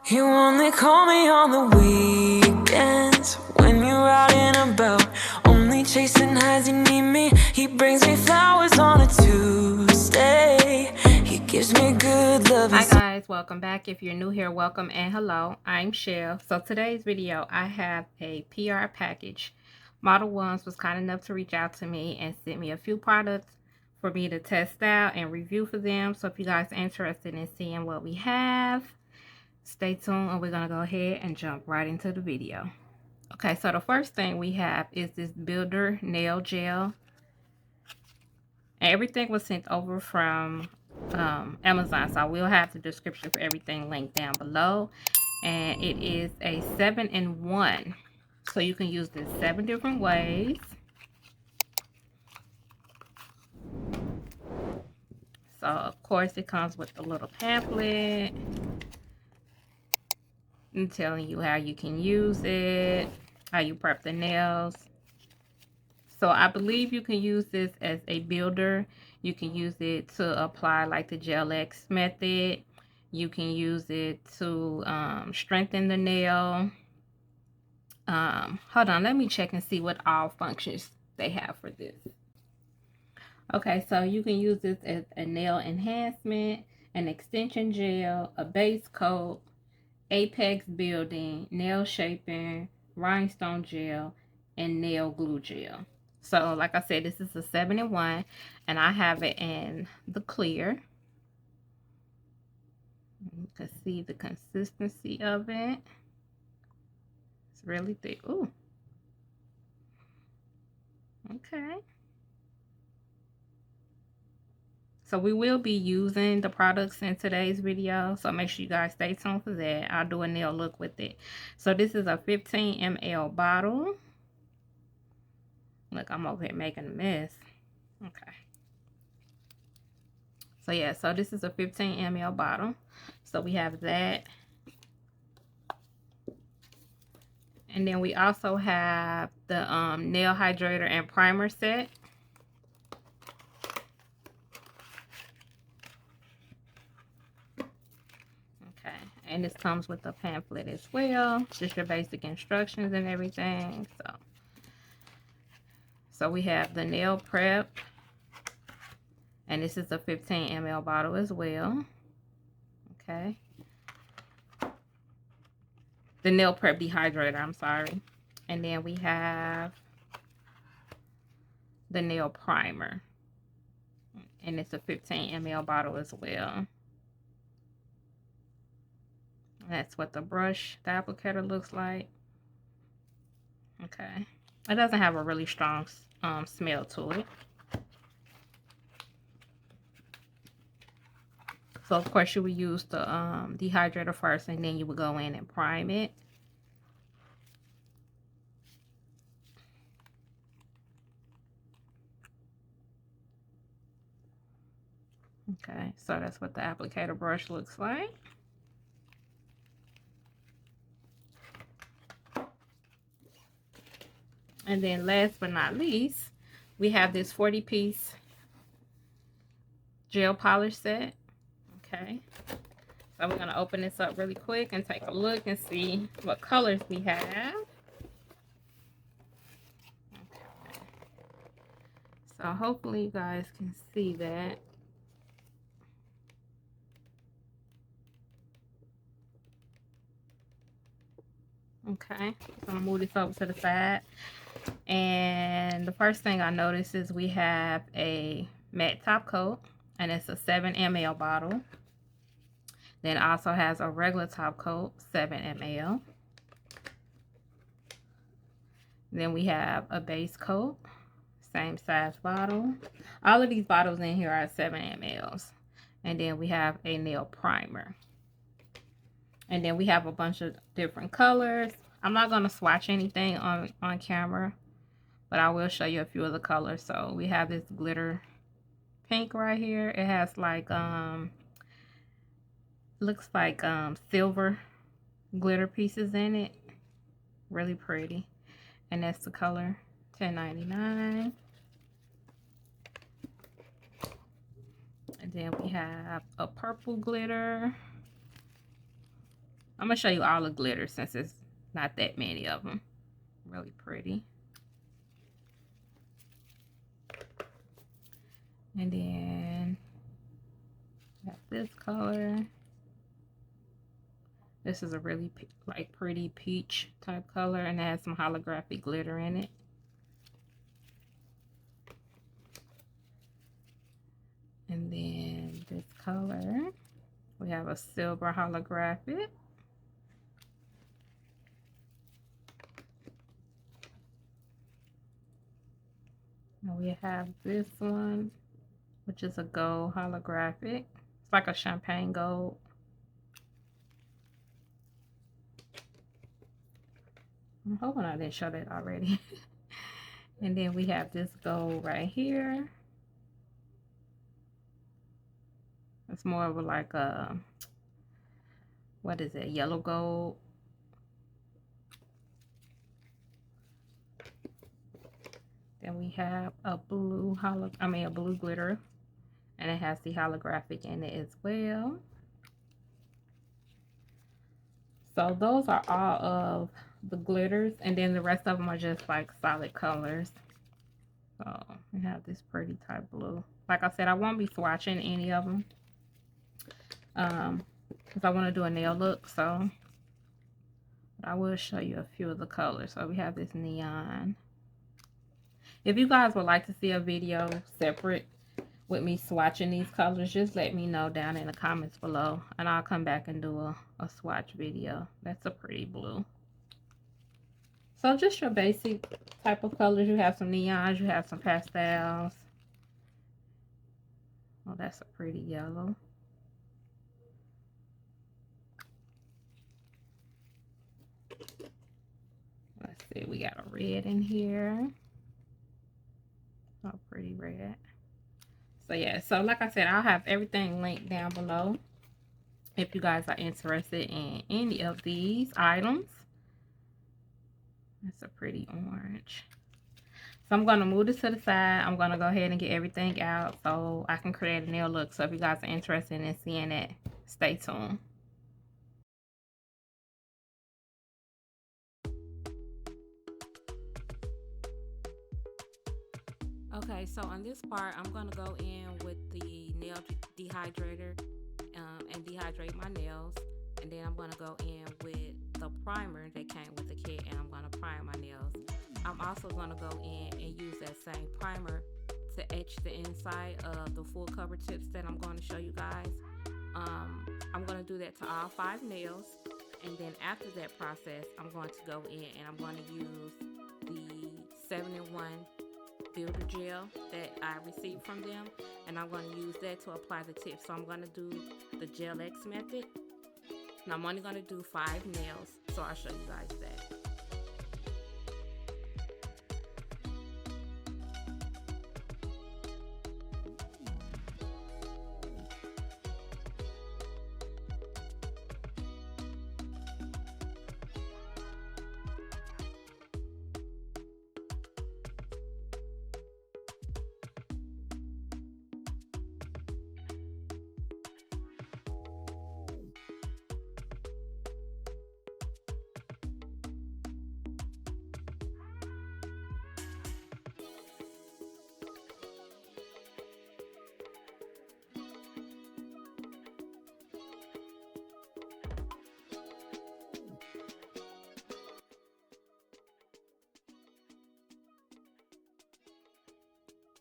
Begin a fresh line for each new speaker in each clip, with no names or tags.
You only call me on the weekends when you're out and about, only chasing highs. You need me. He brings me flowers on a Tuesday. He gives me good love.
Hi guys, welcome back. If you're new here, welcome and hello. I'm Shell. So today's video, I have a PR package. Model Ones was kind enough to reach out to me and sent me a few products for me to test out and review for them. So if you guys are interested in seeing what we have, stay tuned and we're going to go ahead and jump right into the video. Okay, so the first thing we have is this Builder Nail Gel. And everything was sent over from Amazon, so I will have the description for everything linked down below. And it is a 7-in-1, so you can use this 7 different ways. So of course it comes with a little pamphlet and telling you how you can use it, how you prep the nails. So I believe you can use this as a builder. You can use it to apply like the Gel X method. You can use it to strengthen the nail. Hold on, let me check and see what all functions they have for this. Okay, so you can use this as a nail enhancement, an extension gel, a base coat, apex building, nail shaping, rhinestone gel, and nail glue gel. So like I said, this is a 7-in-1 and I have it in the clear. You can see the consistency of it. It's really thick. Ooh. Okay. So we will be using the products in today's video, so make sure you guys stay tuned for that. I'll do a nail look with it. So this is a 15 ml bottle. Look, I'm over here making a mess. Okay. So yeah, so this is a 15 ml bottle. So we have that. And then we also have the nail hydrator and primer set. Okay, and this comes with a pamphlet as well. Just your basic instructions and everything. So we have the nail prep. And this is a 15 ml bottle as well. Okay. The nail prep dehydrator, I'm sorry. And then we have the nail primer. And it's a 15 ml bottle as well. That's what the brush, the applicator looks like. Okay. It doesn't have a really strong smell to it. So of course you would use the dehydrator first and then you would go in and prime it. Okay, so that's what the applicator brush looks like. And then last but not least, we have this 40-piece gel polish set. Okay, so we're going to open this up really quick and take a look and see what colors we have. Okay. So hopefully you guys can see that. Okay, so I'm going to move this over to the side. And the first thing I noticed is we have a matte top coat, and it's a 7 ml bottle. Then it also has a regular top coat, 7 ml. Then we have a base coat, same size bottle. All of these bottles in here are 7 mls. And then we have a nail primer. And then we have a bunch of different colors. I'm not going to swatch anything on camera, but I will show you a few of the colors. So we have this glitter pink right here. It has like looks like silver glitter pieces in it. Really pretty. And that's the color $10.99. And then we have a purple glitter. I'm gonna show you all the glitter since it's not that many of them. Really pretty. And then got this color. This is a really like pretty peach type color, and it has some holographic glitter in it. And then this color, we have a silver holographic. And we have this one, which is a gold holographic. It's like a champagne gold. I'm hoping I didn't show that already. And then we have this gold right here. It's more of a like a, what is it, yellow gold. Then we have a blue a blue glitter, and it has the holographic in it as well. So those are all of the glitters, and then the rest of them are just like solid colors. So we have this pretty type blue. Like I said, I won't be swatching any of them because I want to do a nail look. So but I will show you a few of the colors. So we have this neon. If you guys would like to see a video separate with me swatching these colors, just let me know down in the comments below, and I'll come back and do a swatch video. That's a pretty blue. So just your basic type of colors. You have some neons, you have some pastels. Oh, that's a pretty yellow. Let's see, we got a red in here. Oh, pretty red. So yeah, so like I said, I'll have everything linked down below if you guys are interested in any of these items. That's a pretty orange. So I'm going to move this to the side. I'm going to go ahead and get everything out so I can create a nail look. So if you guys are interested in seeing it, stay tuned. Okay, so on this part, I'm going to go in with the nail dehydrator and dehydrate my nails. And then I'm going to go in with the primer that came with the kit, and I'm going to prime my nails. I'm also going to go in and use that same primer to etch the inside of the full cover tips that I'm going to show you guys. I'm going to do that to all 5 nails. And then after that process, I'm going to go in and I'm going to use the 7-in-1 builder gel that I received from them, and I'm going to use that to apply the tips. So I'm going to do the Gel X method, and I'm only going to do 5 nails, so I'll show you guys that.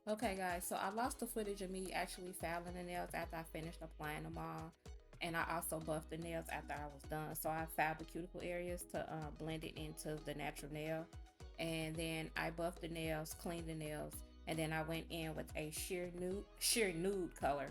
Okay guys, so I lost the footage of me actually filing the nails after I finished applying them all, and I also buffed the nails after I was done. So I filed the cuticle areas to blend it into the natural nail, and then I buffed the nails, cleaned the nails, and then I went in with a sheer nude color.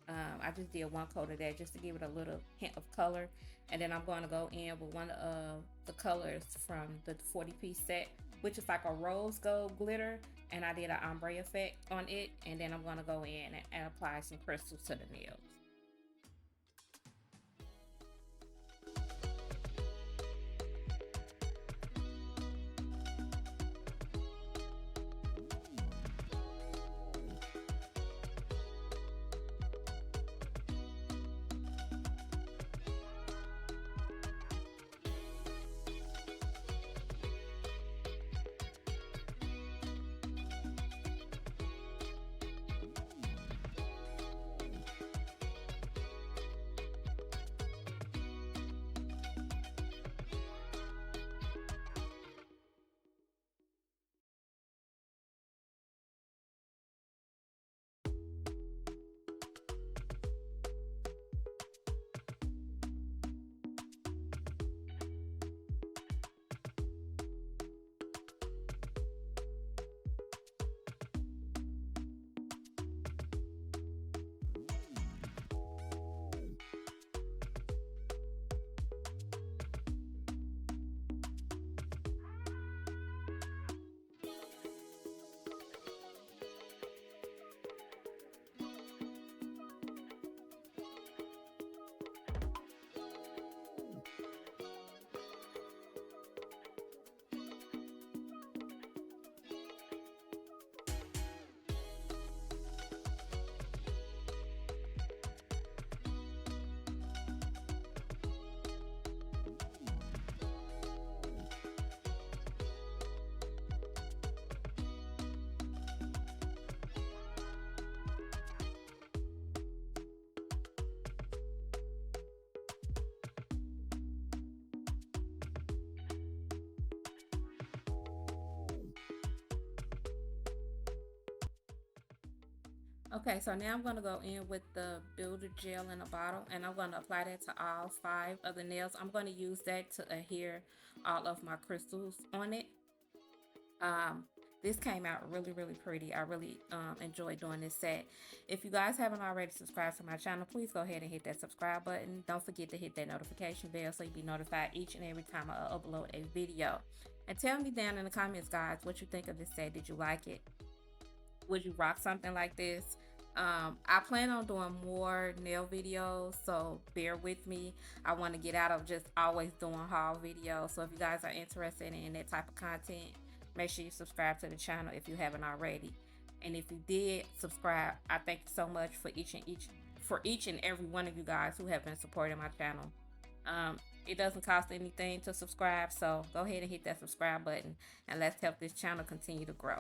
I just did 1 coat of that just to give it a little hint of color, and then I'm going to go in with one of the colors from the 40-piece set, which is like a rose gold glitter, and I did an ombre effect on it, and then I'm going to go in and apply some crystals to the nails. Okay, so now I'm going to go in with the builder gel in a bottle, and I'm going to apply that to all 5 of the nails. I'm going to use that to adhere all of my crystals on it. This came out really, really pretty. I really enjoyed doing this set. If you guys haven't already subscribed to my channel, please go ahead and hit that subscribe button. Don't forget to hit that notification bell so you'll be notified each and every time I upload a video. And tell me down in the comments, guys, what you think of this set. Did you like it? Would you rock something like this? I plan on doing more nail videos, so bear with me. I want to get out of just always doing haul videos. So if you guys are interested in that type of content, make sure you subscribe to the channel if you haven't already. And if you did subscribe, I thank you so much for each and every one of you guys who have been supporting my channel. It doesn't cost anything to subscribe, so go ahead and hit that subscribe button, and let's help this channel continue to grow.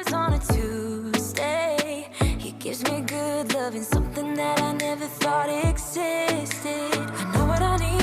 It's on a Tuesday. He gives me good loving, something that I never thought existed. I know what I need.